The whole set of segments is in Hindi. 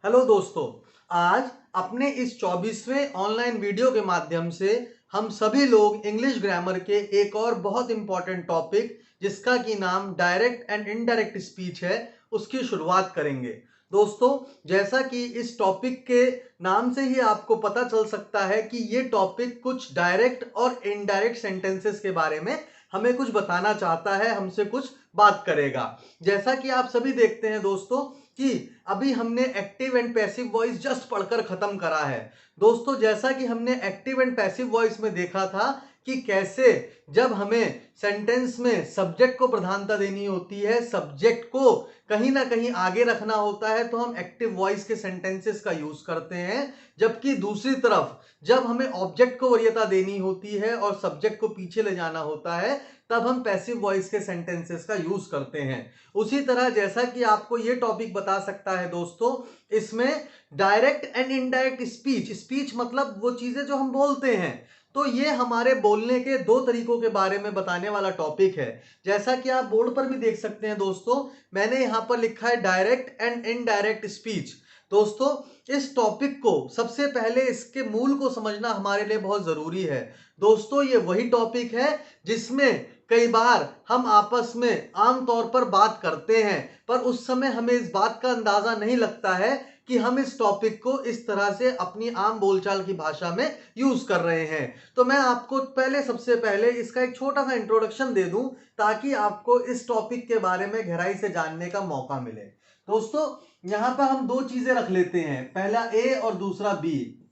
हेलो दोस्तों, आज अपने इस 24वें ऑनलाइन वीडियो के माध्यम से हम सभी लोग इंग्लिश ग्रामर के एक और बहुत इंपॉर्टेंट टॉपिक जिसका कि नाम डायरेक्ट एंड इनडायरेक्ट स्पीच है उसकी शुरुआत करेंगे। दोस्तों, जैसा कि इस टॉपिक के नाम से ही आपको पता चल सकता है कि ये टॉपिक कुछ डायरेक्ट और इनडायरेक्ट सेंटेंसेस के बारे में हमें कुछ बताना चाहता है, हमसे कुछ बात करेगा। जैसा कि आप सभी देखते हैं दोस्तों कि अभी हमने active and passive voice just पढ़कर खत्म करा है। दोस्तों, जैसा कि हमने एक्टिव एंड पैसिव वॉइस में देखा था कि कैसे जब हमें सेंटेंस में सब्जेक्ट को प्रधानता देनी होती है, सब्जेक्ट को कहीं ना कहीं आगे रखना होता है, तो हम एक्टिव वॉइस के सेंटेंसेस का यूज करते हैं। जबकि दूसरी तरफ जब हमें ऑब्जेक्ट को वरीयता देनी होती है और सब्जेक्ट को पीछे ले जाना होता है, तब हम पैसिव वॉइस के सेंटेंसेस का यूज करते हैं। उसी तरह जैसा कि आपको ये टॉपिक बता सकता है दोस्तों, इसमें direct and indirect speech, speech मतलब वो चीजें जो हम बोलते हैं, तो ये हमारे बोलने के दो तरीकों के बारे में बताने वाला टॉपिक है। जैसा कि आप बोर्ड पर भी देख सकते हैं दोस्तों, मैंने यहां पर लिखा है डायरेक्ट एंड इनडायरेक्ट स्पीच। दोस्तों, इस टॉपिक को सबसे पहले इसके मूल को समझना हमारे लिए बहुत जरूरी है। दोस्तों, ये वही टॉपिक है जिसमें कई बार हम आपस में आमतौर पर बात करते हैं, पर उस समय हमें इस बात का अंदाजा नहीं लगता है कि हम इस टॉपिक को इस तरह से अपनी आम बोलचाल की भाषा में यूज कर रहे हैं। तो मैं आपको सबसे पहले इसका एक छोटा सा इंट्रोडक्शन दे दूं, ताकि आपको इस टॉपिक के बारे में गहराई से जानने का मौका मिले। दोस्तों, यहां पर हम दो चीजें रख लेते हैं, पहला ए और दूसरा बी।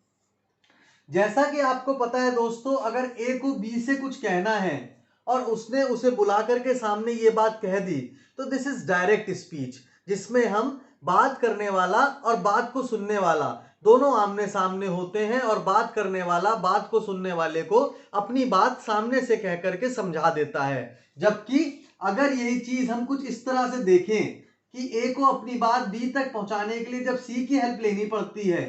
जैसा कि आपको पता है दोस्तों, अगर ए को बी से कुछ कहना है और उसने उसे बुला करके सामने ये बात कह दी, तो दिस इज डायरेक्ट स्पीच, जिसमें हम बात करने वाला और बात को सुनने वाला दोनों आमने सामने होते हैं, और बात करने वाला बात को सुनने वाले को अपनी बात सामने से कह करके समझा देता है। जबकि अगर यही चीज हम कुछ इस तरह से देखें कि ए को अपनी बात बी तक पहुंचाने के लिए जब सी की हेल्प लेनी पड़ती है,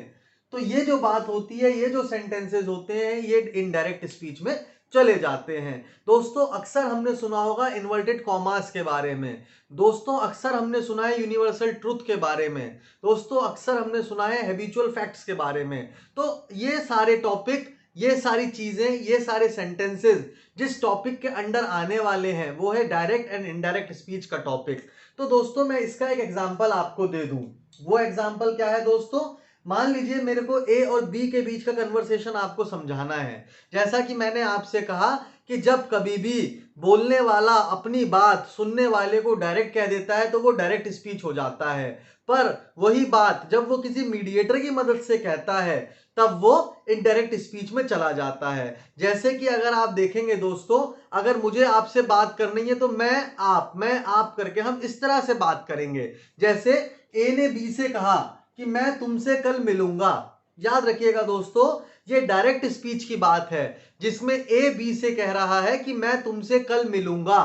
तो ये जो बात होती है, ये जो सेंटेंसेस होते हैं, ये इनडायरेक्ट स्पीच में चले जाते हैं। दोस्तों, अक्सर हमने सुना होगा इन्वर्टेड कॉमास के बारे में। दोस्तों, अक्सर हमने सुना है यूनिवर्सल ट्रुथ के बारे में। दोस्तों, अक्सर हमने सुना है हैबिचुअल फैक्ट्स के बारे में। तो ये सारे टॉपिक, ये सारी चीजें, ये सारे सेंटेंसेस जिस टॉपिक के अंडर आने वाले हैं, वो है डायरेक्ट एंड इनडायरेक्ट स्पीच का टॉपिक। तो दोस्तों, मैं इसका एक एग्जांपल आपको दे दूं। वो एग्जांपल क्या है दोस्तों? मान लीजिए मेरे को ए और बी के बीच का कन्वर्सेशन आपको समझाना है। जैसा कि मैंने आपसे कहा कि जब कभी भी बोलने वाला अपनी बात सुनने वाले को डायरेक्ट कह देता है, तो वो डायरेक्ट स्पीच हो जाता है। पर वही बात जब वो किसी मीडिएटर की मदद से कहता है, तब वो इनडायरेक्ट स्पीच में चला जाता है। जैसे कि अगर आप देखेंगे दोस्तों, अगर मुझे आपसे बात करनी है, तो मैं आप करके हम इस तरह से बात करेंगे। जैसे ए ने बी से कहा कि मैं तुमसे कल मिलूंगा। याद रखिएगा दोस्तों, ये डायरेक्ट स्पीच की बात है, जिसमें ए बी से कह रहा है कि मैं तुमसे कल मिलूंगा।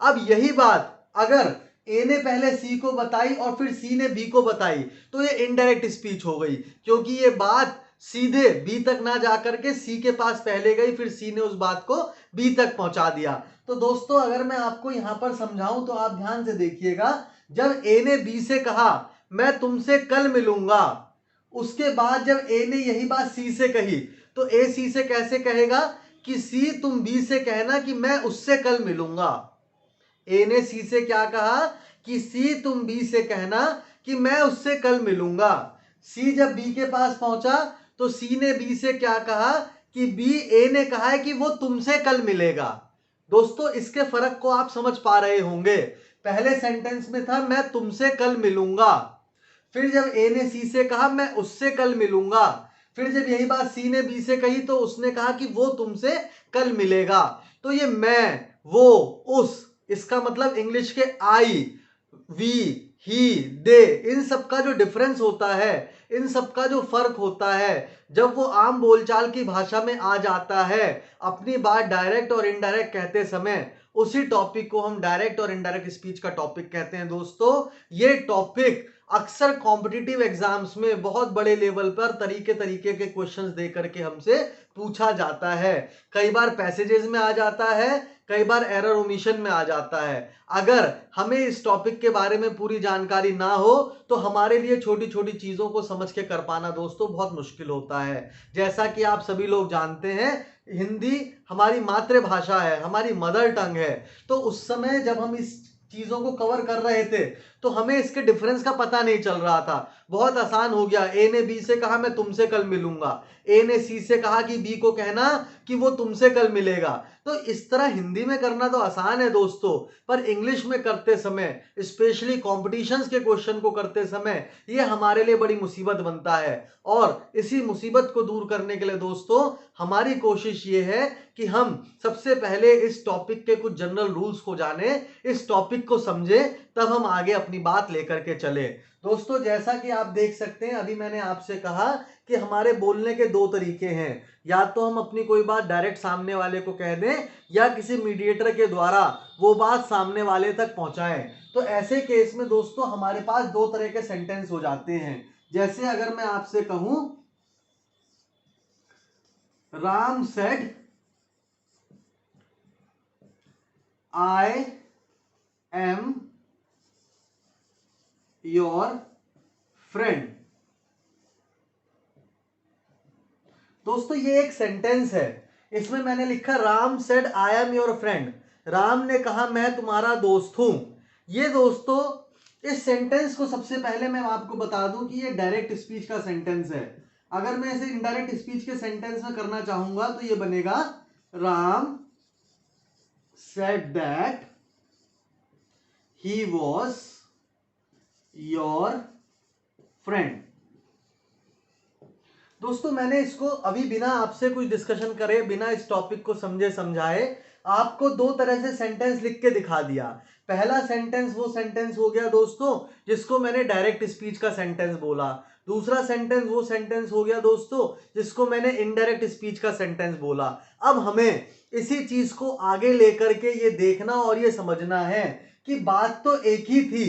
अब यही बात अगर ए ने पहले सी को बताई और फिर सी ने बी को बताई, तो ये इनडायरेक्ट स्पीच हो गई, क्योंकि ये बात सीधे बी तक ना जाकर के सी के पास पहले गई, फिर सी ने उस बात को बी तक पहुंचा दिया। तो दोस्तों, अगर मैं आपको यहां पर समझाऊं, तो आप ध्यान से देखिएगा। जब ए ने बी से कहा मैं तुमसे कल मिलूंगा, उसके बाद जब ए ने यही बात सी से कही, तो ए सी से कैसे कहेगा कि सी तुम बी से कहना कि मैं उससे कल मिलूंगा। ए ने सी से क्या कहा कि सी तुम बी से कहना कि मैं उससे कल मिलूंगा। सी जब बी के पास पहुंचा, तो सी ने बी से क्या कहा कि बी ए ने कहा है कि वो तुमसे कल मिलेगा। दोस्तों, इसके फर्क को आप समझ पा रहे होंगे। पहले सेंटेंस में था मैं तुमसे कल मिलूंगा, फिर जब ए ने सी से कहा मैं उससे कल मिलूंगा, फिर जब यही बात सी ने बी से कही, तो उसने कहा कि वो तुमसे कल मिलेगा। तो ये मैं, वो, उस, इसका मतलब इंग्लिश के आई, वी, ही, दे, इन सब का जो डिफरेंस होता है, इन सब का जो फर्क होता है, जब वो आम बोलचाल की भाषा में आ जाता है अपनी बात डायरेक्ट और इनडायरेक्ट कहते समय, उसी टॉपिक को हम डायरेक्ट और इनडायरेक्ट स्पीच का टॉपिक कहते हैं। दोस्तों, ये टॉपिक अक्सर कॉम्पिटिटिव एग्जाम्स में बहुत बड़े लेवल पर तरीके तरीके के क्वेश्चंस दे करके हमसे पूछा जाता है। कई बार पैसेजेस में आ जाता है, कई बार एरर ओमिशन में आ जाता है। अगर हमें इस टॉपिक के बारे में पूरी जानकारी ना हो तो हमारे लिए छोटी छोटी चीजों को समझ के कर पाना दोस्तों बहुत मुश्किल होता है। जैसा कि आप सभी लोग जानते हैं, हिंदी हमारी मातृभाषा है, हमारी मदर टंग है। तो उस समय जब हम इस चीजों को कवर कर रहे थे तो हमें इसके डिफरेंस का पता नहीं चल रहा था। बहुत आसान हो गया, ए ने बी से कहा मैं तुमसे कल मिलूंगा, ए ने सी से कहा कि बी को कहना कि वो तुमसे कल मिलेगा। तो इस तरह हिंदी में करना तो आसान है दोस्तों, पर इंग्लिश में करते समय, स्पेशली कॉम्पिटिशन्स के क्वेश्चन को करते समय, ये हमारे लिए बड़ी मुसीबत बनता है। और इसी मुसीबत को दूर करने के लिए दोस्तों हमारी कोशिश ये है कि हम सबसे पहले इस टॉपिक के कुछ जनरल रूल्स को जाने, इस टॉपिक को समझे, तब हम आगे अपनी बात लेकर के चले। दोस्तों जैसा कि आप देख सकते हैं, अभी मैंने आपसे कहा कि हमारे बोलने के दो तरीके हैं, या तो हम अपनी कोई बात डायरेक्ट सामने वाले को कह दें या किसी मीडिएटर के द्वारा वो बात सामने वाले तक पहुंचाएं। तो ऐसे केस में दोस्तों हमारे पास दो तरह के सेंटेंस हो जाते हैं। जैसे अगर मैं आपसे कहूं Ram said I am your friend. दोस्तों ये एक सेंटेंस है, इसमें मैंने लिखा Ram said I am your friend. Ram ने कहा मैं तुम्हारा दोस्त हूं। ये दोस्तों इस सेंटेंस को सबसे पहले मैं आपको बता दूं कि ये डायरेक्ट स्पीच का सेंटेंस है। अगर मैं इसे इनडायरेक्ट स्पीच के सेंटेंस में करना चाहूंगा तो ये बनेगा Ram said that he was your friend. दोस्तों मैंने इसको अभी बिना आपसे कुछ डिस्कशन करे, बिना इस टॉपिक को समझे समझाए आपको दो तरह से सेंटेंस लिख के दिखा दिया। पहला सेंटेंस वो सेंटेंस हो गया दोस्तों जिसको मैंने डायरेक्ट स्पीच का सेंटेंस बोला। दूसरा सेंटेंस वो सेंटेंस हो गया दोस्तों जिसको मैंने इनडायरेक्ट स्पीच का सेंटेंस बोला। अब हमें इसी चीज को आगे लेकर के ये देखना और ये समझना है कि बात तो एक ही थी,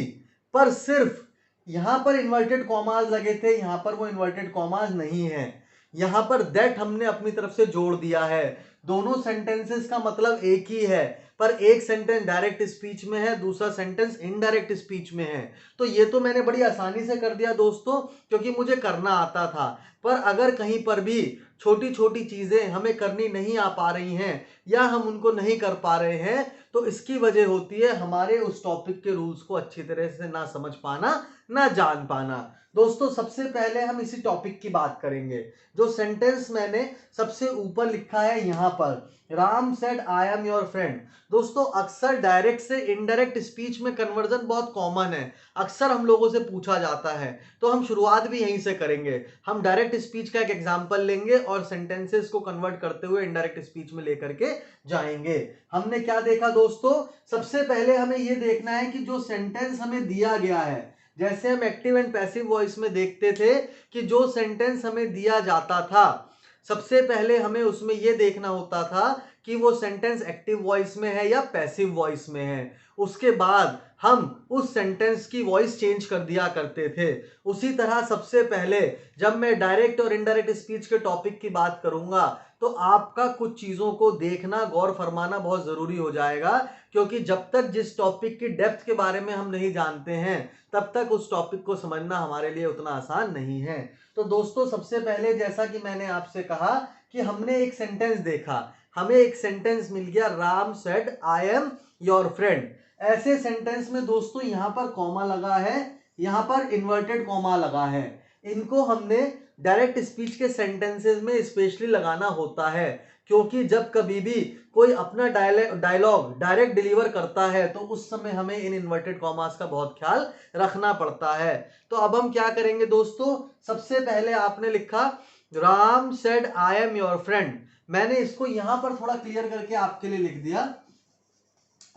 पर सिर्फ यहां पर इन्वर्टेड कॉमास लगे थे, यहां पर वो इन्वर्टेड कॉमास नहीं है। यहां पर दैट हमने अपनी तरफ से जोड़ दिया है। दोनों सेंटेंसेस का मतलब एक ही है, पर एक सेंटेंस डायरेक्ट स्पीच में है, दूसरा सेंटेंस इनडायरेक्ट स्पीच में है। तो ये तो मैंने बड़ी आसानी से कर दिया दोस्तों क्योंकि मुझे करना आता था। पर अगर कहीं पर भी छोटी छोटी चीजें हमें करनी नहीं आ पा रही हैं या हम उनको नहीं कर पा रहे हैं तो इसकी वजह होती है हमारे उस टॉपिक के रूल्स को अच्छी तरह से ना समझ पाना, ना जान पाना। दोस्तों सबसे पहले हम इसी टॉपिक की बात करेंगे। जो सेंटेंस मैंने सबसे ऊपर लिखा है यहां पर, Ram said I am your friend. दोस्तों अक्सर डायरेक्ट से इनडायरेक्ट स्पीच में कन्वर्जन बहुत कॉमन है, अक्सर हम लोगों से पूछा जाता है, तो हम शुरुआत भी यहीं से करेंगे। हम डायरेक्ट स्पीच का एक एग्जांपल लेंगे और सेंटेंसेस को कन्वर्ट करते हुए इनडायरेक्ट स्पीच में लेकर के जाएंगे। हमने क्या देखा दोस्तों, सबसे पहले हमें यह देखना है कि जो सेंटेंस हमें दिया गया है, जैसे हम एक्टिव एंड पैसिव वॉइस में देखते थे कि जो सेंटेंस हमें दिया जाता था सबसे पहले हमें उसमें यह देखना होता था कि वो सेंटेंस एक्टिव वॉइस में है या पैसिव वॉइस में है। उसके बाद हम उस सेंटेंस की वॉइस चेंज कर दिया करते थे। उसी तरह सबसे पहले जब मैं डायरेक्ट और इनडायरेक्ट स्पीच के टॉपिक की बात करूंगा तो आपका कुछ चीजों को देखना, गौर फरमाना बहुत जरूरी हो जाएगा, क्योंकि जब तक जिस टॉपिक की डेप्थ के बारे में हम नहीं जानते हैं तब तक उस टॉपिक को समझना हमारे लिए उतना आसान नहीं है। तो दोस्तों सबसे पहले जैसा कि मैंने आपसे कहा कि हमने एक सेंटेंस देखा, हमें एक सेंटेंस मिल गया Ram said I am your friend. ऐसे सेंटेंस में दोस्तों यहां पर कॉमा लगा है, यहां पर इन्वर्टेड कॉमा लगा है। इनको हमने डायरेक्ट स्पीच के सेंटेंसेस में स्पेशली लगाना होता है, क्योंकि जब कभी भी कोई अपना डायलॉग डायरेक्ट डिलीवर करता है तो उस समय हमें इन इन्वर्टेड कॉमास का बहुत ख्याल रखना पड़ता है। तो अब हम क्या करेंगे दोस्तों, सबसे पहले आपने लिखा Ram said I am your friend. मैंने इसको यहां पर थोड़ा क्लियर करके आपके लिए लिख दिया,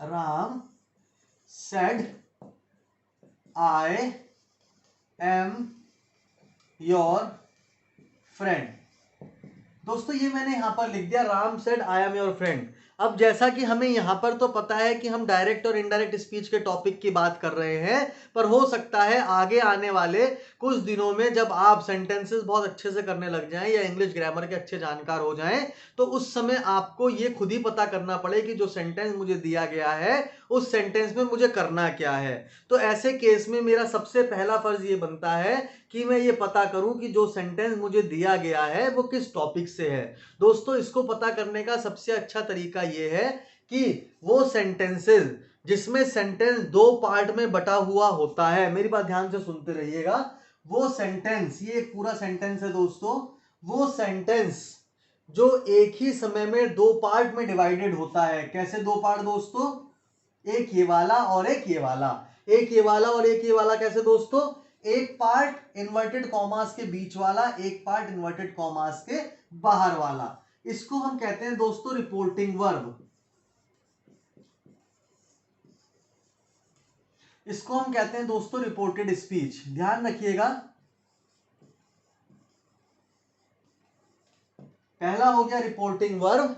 Ram said I am your friend. दोस्तों ये मैंने यहां पर लिख दिया Ram said I am your friend. अब जैसा कि हमें यहाँ पर तो पता है कि हम डायरेक्ट और इनडायरेक्ट स्पीच के टॉपिक की बात कर रहे हैं, पर हो सकता है आगे आने वाले कुछ दिनों में जब आप सेंटेंसेस बहुत अच्छे से करने लग जाएं या इंग्लिश ग्रामर के अच्छे जानकार हो जाएं, तो उस समय आपको ये खुद ही पता करना पड़े कि जो सेंटेंस मुझे दिया गया है उस सेंटेंस में मुझे करना क्या है। तो ऐसे केस में मेरा सबसे पहला फर्ज ये बनता है कि मैं ये पता करूं कि जो सेंटेंस मुझे दिया गया है वो किस टॉपिक से है। दोस्तों, इसको पता करने का सबसे अच्छा तरीका ये है कि वो सेंटेंसेस जिसमें सेंटेंस दो पार्ट में बटा हुआ होता है, मेरी बात ध्यान से सुनते रहिएगा, वो सेंटेंस, ये एक पूरा सेंटेंस है दोस्तों, वो सेंटेंस जो एक ही समय में दो पार्ट में डिवाइडेड होता है। कैसे दो पार्ट दोस्तों? एक ये वाला और एक ये वाला। एक ये वाला और एक ये वाला कैसे दोस्तों? एक पार्ट इन्वर्टेड कॉमास के बीच वाला, एक पार्ट इन्वर्टेड कॉमास के बाहर वाला। इसको हम कहते हैं दोस्तों रिपोर्टिंग वर्ब। इसको हम कहते हैं दोस्तों रिपोर्टेड स्पीच। ध्यान रखिएगा, पहला हो गया रिपोर्टिंग वर्ब,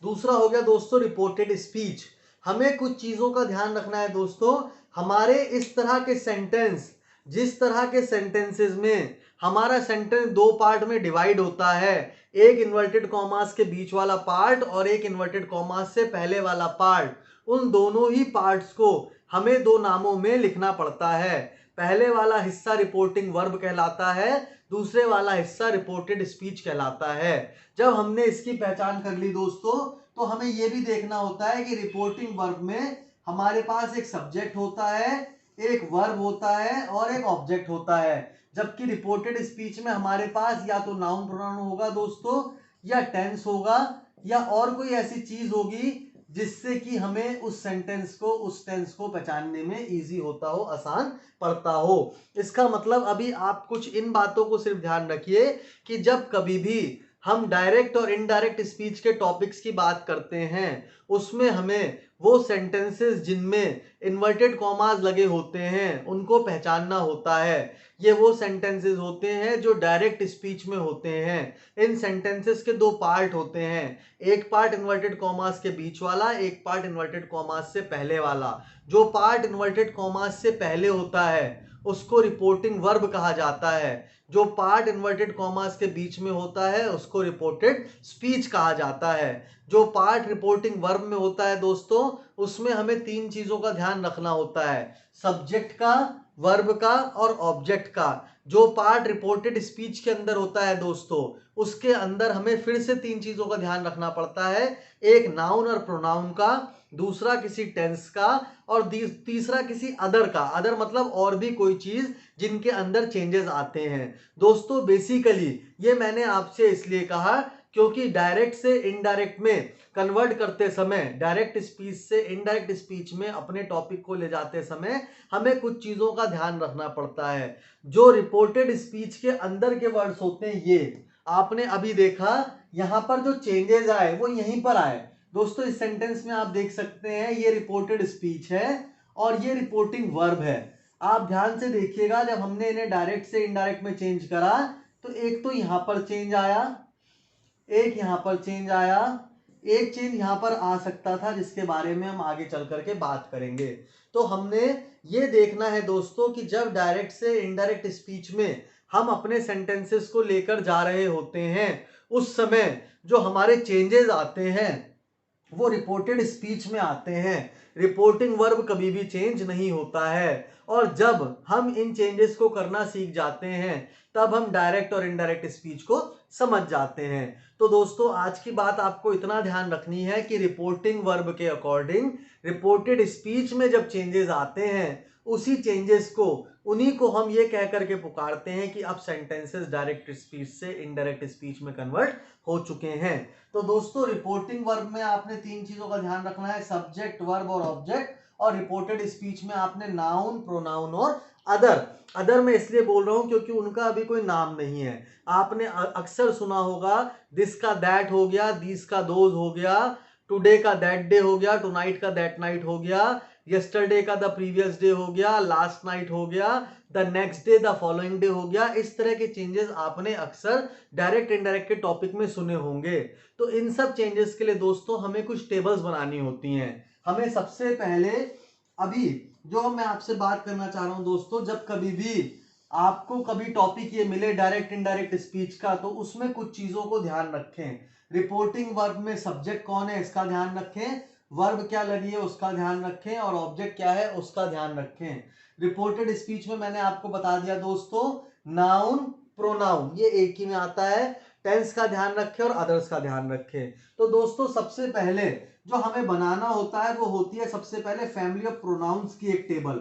दूसरा हो गया दोस्तों रिपोर्टेड स्पीच। हमें कुछ चीजों का ध्यान रखना है दोस्तों। हमारे इस तरह के सेंटेंस, जिस तरह के सेंटेंसेस में हमारा सेंटेंस दो पार्ट में डिवाइड होता है, एक इन्वर्टेड कॉमास के बीच वाला पार्ट और एक इन्वर्टेड कॉमास से पहले वाला पार्ट, उन दोनों ही पार्ट्स को हमें दो नामों में लिखना पड़ता है। पहले वाला हिस्सा रिपोर्टिंग वर्ब कहलाता है, दूसरे वाला हिस्सा रिपोर्टेड स्पीच कहलाता है। जब हमने इसकी पहचान कर ली दोस्तों, तो हमें यह भी देखना होता है कि रिपोर्टिंग वर्ब में हमारे पास एक सब्जेक्ट होता है, एक वर्ब होता है और एक ऑब्जेक्ट होता है। जबकि रिपोर्टेड स्पीच में हमारे पास या तो नाउन प्रोनाउन होगा दोस्तों, या टेंस होगा, या और कोई ऐसी चीज होगी जिससे कि हमें उस सेंटेंस को, उस टेंस को पहचानने में इजी होता हो, आसान पड़ता हो। इसका मतलब अभी आप कुछ इन बातों को सिर्फ ध्यान रखिए कि जब कभी भी हम डायरेक्ट और इनडायरेक्ट स्पीच के टॉपिक्स की बात करते हैं, उसमें हमें वो सेंटेंसेस जिनमें इन्वर्टेड कॉमास लगे होते हैं उनको पहचानना होता है। ये वो सेंटेंसेस होते हैं जो डायरेक्ट स्पीच में होते हैं। इन सेंटेंसेस के दो पार्ट होते हैं, एक पार्ट इन्वर्टेड कॉमास के बीच वाला, एक पार्ट इन्वर्टेड कॉमास से पहले वाला। जो पार्ट इन्वर्टेड कॉमास से पहले होता है उसको रिपोर्टिंग वर्ब कहा जाता है, जो पार्ट इन्वर्टेड कॉमास के बीच में होता है उसको रिपोर्टेड स्पीच कहा जाता है। जो पार्ट रिपोर्टिंग वर्ब में होता है दोस्तों, उसमें हमें तीन चीजों का ध्यान रखना होता है, सब्जेक्ट का, वर्ब का और ऑब्जेक्ट का। जो पार्ट रिपोर्टेड स्पीच के अंदर होता है दोस्तों, उसके अंदर हमें फिर से तीन चीजों का ध्यान रखना पड़ता है, एक नाउन और प्रोनाउन का, दूसरा किसी टेंस का और तीसरा किसी अदर का। अदर मतलब और भी कोई चीज जिनके अंदर चेंजेस आते हैं। दोस्तों बेसिकली ये मैंने आपसे इसलिए कहा क्योंकि डायरेक्ट से इनडायरेक्ट में कन्वर्ट करते समय, डायरेक्ट स्पीच से इनडायरेक्ट स्पीच में अपने टॉपिक को ले जाते समय हमें कुछ चीजों का ध्यान रखना पड़ता है। जो रिपोर्टेड स्पीच के अंदर के वर्ड्स होते हैं, ये आपने अभी देखा, यहां पर जो चेंजेस आए वो यहीं पर आए दोस्तों। इस सेंटेंस में आप देख सकते हैं ये रिपोर्टेड स्पीच है और ये रिपोर्टिंग वर्ब है। आप ध्यान से देखिएगा, जब हमने इन्हें डायरेक्ट से इनडायरेक्ट में चेंज करा तो एक तो यहां पर चेंज आया, एक यहां पर चेंज आया, एक चेंज यहां पर आ सकता था जिसके बारे में हम आगे चल करके बात करेंगे। तो हमने ये देखना है दोस्तों कि जब डायरेक्ट से इनडायरेक्ट स्पीच में हम अपने सेंटेंसेस को लेकर जा रहे होते हैं, उस समय जो हमारे चेंजेस आते हैं वो रिपोर्टेड स्पीच में आते हैं। रिपोर्टिंग वर्ब कभी भी चेंज नहीं होता है। और जब हम इन चेंजेस को करना सीख जाते हैं तब हम डायरेक्ट और इनडायरेक्ट स्पीच को समझ जाते हैं। तो दोस्तों आज की बात आपको इतना ध्यान रखनी है कि रिपोर्टिंग वर्ब के अकॉर्डिंग रिपोर्टेड स्पीच में जब चेंजेस आते हैं, उसी चेंजेस को, उन्हीं को हम ये कह करके पुकारते हैं कि अब सेंटेंसेस डायरेक्ट स्पीच से इनडायरेक्ट स्पीच में कन्वर्ट हो चुके हैं। तो दोस्तों रिपोर्टिंग वर्ब में आपने तीन चीजों का ध्यान रखना है, सब्जेक्ट, वर्ब और ऑब्जेक्ट। और रिपोर्टेड स्पीच में आपने नाउन, प्रोनाउन और अदर। अदर मैं इसलिए बोल रहा हूं क्योंकि उनका अभी कोई नाम नहीं है। आपने अक्सर सुना होगा दिस का दैट हो गया, दीस का दोज हो गया, टुडे का दैट डे हो गया, टुनाइट का दैट नाइट हो गया, यस्टरडे का द प्रीवियस डे हो गया, लास्ट नाइट हो गया, the next day, the following day हो गया। इस तरह के चेंजेस आपने अक्सर डायरेक्ट इनडायरेक्ट के टॉपिक में सुने होंगे। तो इन सब चेंजेस के लिए दोस्तों हमें कुछ टेबल्स बनानी होती हैं। हमें सबसे पहले अभी जो मैं आपसे बात करना चाह रहा हूं दोस्तों, जब कभी भी आपको कभी टॉपिक ये मिले डायरेक्ट इनडायरेक्ट स्पीच का, तो उसमें कुछ चीजों को ध्यान रखें। रिपोर्टिंग वर्ब में सब्जेक्ट कौन है इसका ध्यान रखें, वर्ब क्या लगी है उसका ध्यान रखें, और ऑब्जेक्ट क्या है उसका ध्यान रखें। रिपोर्टेड स्पीच में मैंने आपको बता दिया दोस्तों, नाउन प्रोनाउन ये एक ही में आता है। टेंस का ध्यान रखें और अदर्स का ध्यान रखें। तो दोस्तों सबसे पहले जो हमें बनाना होता है वो होती है सबसे पहले फैमिली ऑफ प्रोनाउंस की एक टेबल।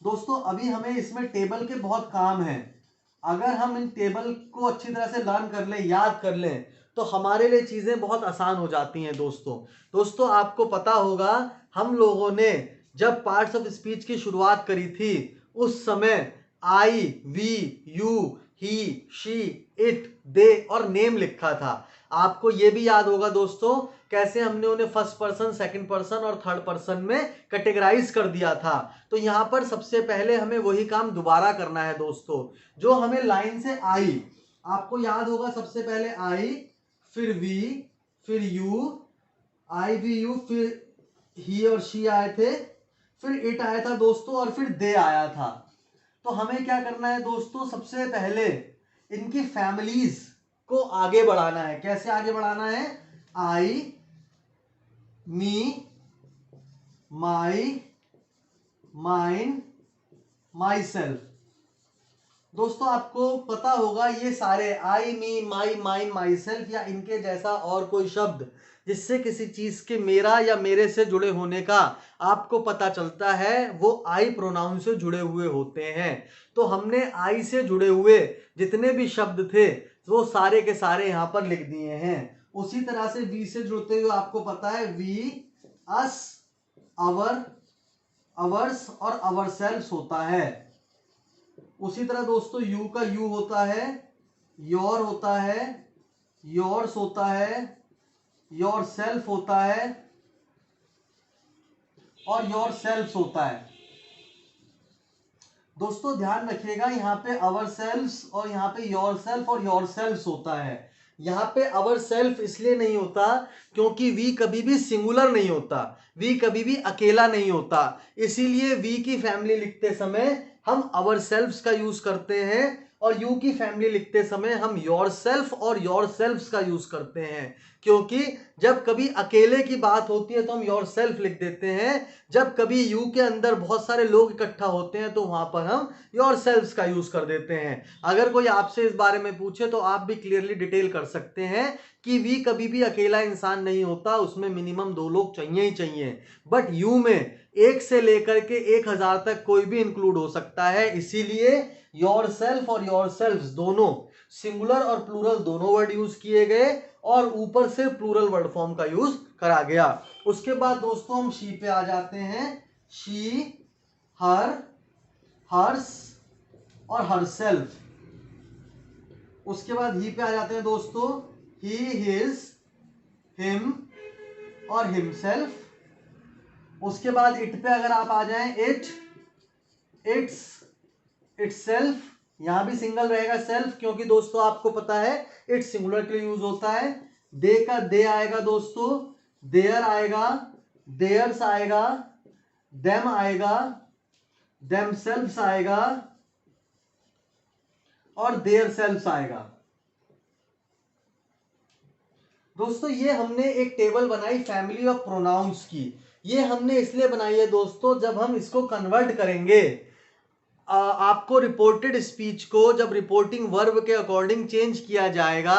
दोस्तों अभी हमें इसमें टेबल के बहुत काम है। अगर हम इन टेबल को अच्छी तरह से लर्न कर लें, याद कर लें, तो हमारे लिए चीजें बहुत आसान हो जाती हैं दोस्तों आपको पता होगा हम लोगों ने जब पार्ट्स ऑफ स्पीच की शुरुआत करी थी उस समय I, we, you, he, she, it, they और नेम लिखा था। आपको यह भी याद होगा दोस्तों कैसे हमने उन्हें फर्स्ट पर्सन, सेकंड पर्सन और थर्ड पर्सन में कैटेगराइज कर दिया था। तो यहां पर सबसे पहले हमें वही काम दोबारा करना है दोस्तों। जो हमें लाइन से आई, आपको याद होगा सबसे पहले आई, फिर वी, फिर यू, आई वी यू, फिर ही और शी आए थे, फिर इट आया था दोस्तों, और फिर दे आया था। तो हमें क्या करना है दोस्तों, सबसे पहले इनकी फैमिलीज को आगे बढ़ाना है। कैसे आगे बढ़ाना है, आई, मी, माई, माइन, माई सेल्फ। दोस्तों आपको पता होगा ये सारे आई, मी, माई, माइन, माई सेल्फ या इनके जैसा और कोई शब्द जिससे किसी चीज के मेरा या मेरे से जुड़े होने का आपको पता चलता है वो आई प्रोनाउन से जुड़े हुए होते हैं। तो हमने आई से जुड़े हुए जितने भी शब्द थे वो सारे के सारे यहां पर लिख दिए हैं। उसी तरह से वी से जुड़ते हुए आपको पता है वी, अस, अवर, अवर्स और अवर सेल्फ होता है। उसी तरह दोस्तों यू का यू होता है, योर होता है, योर्स होता है, योर सेल्फ होता है और योर सेल्फ होता है। दोस्तों ध्यान रखिएगा यहां पे अवर सेल्फ और यहां पे योर सेल्फ और योर सेल्फ होता है। यहां पे अवर सेल्फ इसलिए नहीं होता क्योंकि वी कभी भी सिंगुलर नहीं होता, वी कभी भी अकेला नहीं होता। इसीलिए वी की फैमिली लिखते समय हम अवर सेल्फ्स का यूज करते हैं और यू की फैमिली लिखते समय हम योर सेल्फ और योर सेल्फ्स का यूज करते हैं। क्योंकि जब कभी अकेले की बात होती है तो हम योर सेल्फ लिख देते हैं, जब कभी यू के अंदर बहुत सारे लोग इकट्ठा होते हैं तो वहां पर हम योर सेल्फ्स का यूज कर देते हैं। अगर कोई आपसे इस बारे में पूछे तो आप भी क्लियरली डिटेल कर सकते हैं कि वी कभी भी अकेला इंसान नहीं होता, उसमें मिनिमम 2 लोग चाहिए ही चाहिए। बट यू में 1 से लेकर के 1000 तक कोई भी इंक्लूड हो सकता है। इसीलिए योर सेल्फ और योर सेल्फ दोनों सिंगुलर और प्लूरल दोनों वर्ड यूज किए गए और ऊपर से प्लूरल वर्ड फॉर्म का यूज करा गया। उसके बाद दोस्तों हम शी पे आ जाते हैं। शी, हर, हर्स और हर सेल्फ। उसके बाद ही पे आ जाते हैं दोस्तों, ही, हिज, हिम और हिमसेल्फ। उसके बाद इट पे अगर आप आ जाएं, इट, इट्स, इटसेल्फ। यहां भी सिंगल रहेगा सेल्फ क्योंकि दोस्तों आपको पता है इट सिंगुलर के लिए यूज होता है। दे का दे आएगा दोस्तों, देयर आएगा, देयर्स आएगा, देम आएगा, देमसेल्व्स आएगा और देयर सेल्फ्स आएगा। दोस्तों ये हमने एक टेबल बनाई फैमिली ऑफ प्रोनाउंस की। ये हमने इसलिए बनाई है दोस्तों, जब हम इसको कन्वर्ट करेंगे आपको रिपोर्टेड स्पीच को जब रिपोर्टिंग वर्ब के अकॉर्डिंग चेंज किया जाएगा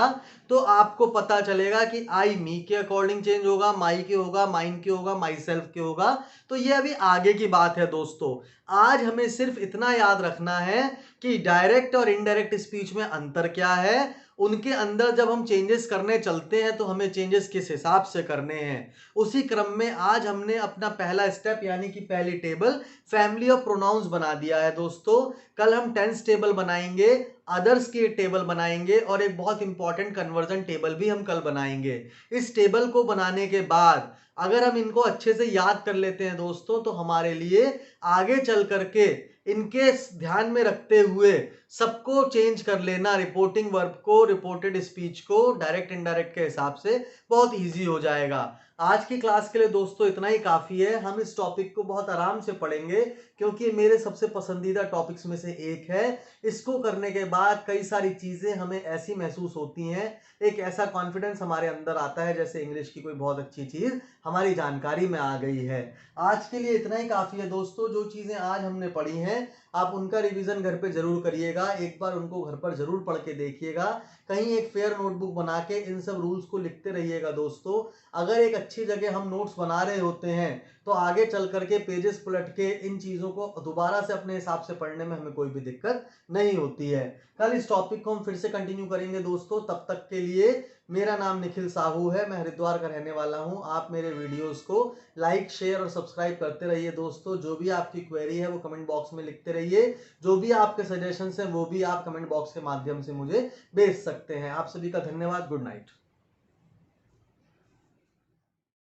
तो आपको पता चलेगा कि आई मी के अकॉर्डिंग चेंज होगा, माई के होगा, माइन के होगा, माई सेल्फ के होगा। तो ये अभी आगे की बात है दोस्तों। आज हमें सिर्फ इतना याद रखना है कि डायरेक्ट और इनडायरेक्ट स्पीच में अंतर क्या है। उनके अंदर जब हम चेंजेस करने चलते हैं तो हमें चेंजेस किस हिसाब से करने हैं। उसी क्रम में आज हमने अपना पहला स्टेप यानी कि पहली टेबल फैमिली ऑफ प्रोनाउंस बना दिया है दोस्तों। कल हम टेंस टेबल बनाएंगे, अदर्स की टेबल बनाएंगे और एक बहुत इंपॉर्टेंट कन्वर्जन टेबल भी हम कल बनाएंगे। इस टेबल को बनाने के बाद अगर हम इनको अच्छे से याद कर लेते हैं दोस्तों तो हमारे लिए आगे चल करके इनके ध्यान में रखते हुए सबको चेंज कर लेना, रिपोर्टिंग वर्ब को, रिपोर्टेड स्पीच को डायरेक्ट इनडायरेक्ट के हिसाब से बहुत इजी हो जाएगा। आज की क्लास के लिए दोस्तों इतना ही काफी है। हम इस टॉपिक को बहुत आराम से पढ़ेंगे क्योंकि मेरे सबसे पसंदीदा टॉपिक्स में से एक है। इसको करने के बाद कई सारी चीजें हमें ऐसी महसूस होती हैं, एक ऐसा कॉन्फिडेंस हमारे अंदर आता है जैसे इंग्लिश की कोई बहुत अच्छी चीज हमारी जानकारी में आ गई है। आज के लिए इतना ही काफी है दोस्तों। जो चीजें आज हमने पढ़ी हैं आप उनका रिवीजन घर पे जरूर करिएगा, एक बार उनको घर पर जरूर पढ़ के देखिएगा। कहीं एक फेयर नोटबुक बना के इन सब रूल्स को लिखते रहिएगा दोस्तों। अगर एक अच्छी जगह हम नोट्स बना रहे होते हैं तो आगे चल करके पेजेस पलट के इन चीजों को दोबारा से अपने हिसाब से पढ़ने में हमें कोई भी दिक्कत नहीं होती है। कल इस टॉपिक को हम फिर से कंटिन्यू करेंगे दोस्तों। तब तक के लिए मेरा नाम निखिल साहू है, मैं हरिद्वार का रहने वाला हूं। आप मेरे वीडियोस को लाइक, शेयर और सब्सक्राइब करते रहिए दोस्तों। जो भी आपकी क्वेरी है वो कमेंट बॉक्स में लिखते रहिए। जो भी आपके सजेशंस हैं वो भी आप कमेंट बॉक्स के माध्यम से मुझे भेज सकते हैं। आप सभी का धन्यवाद। Good night.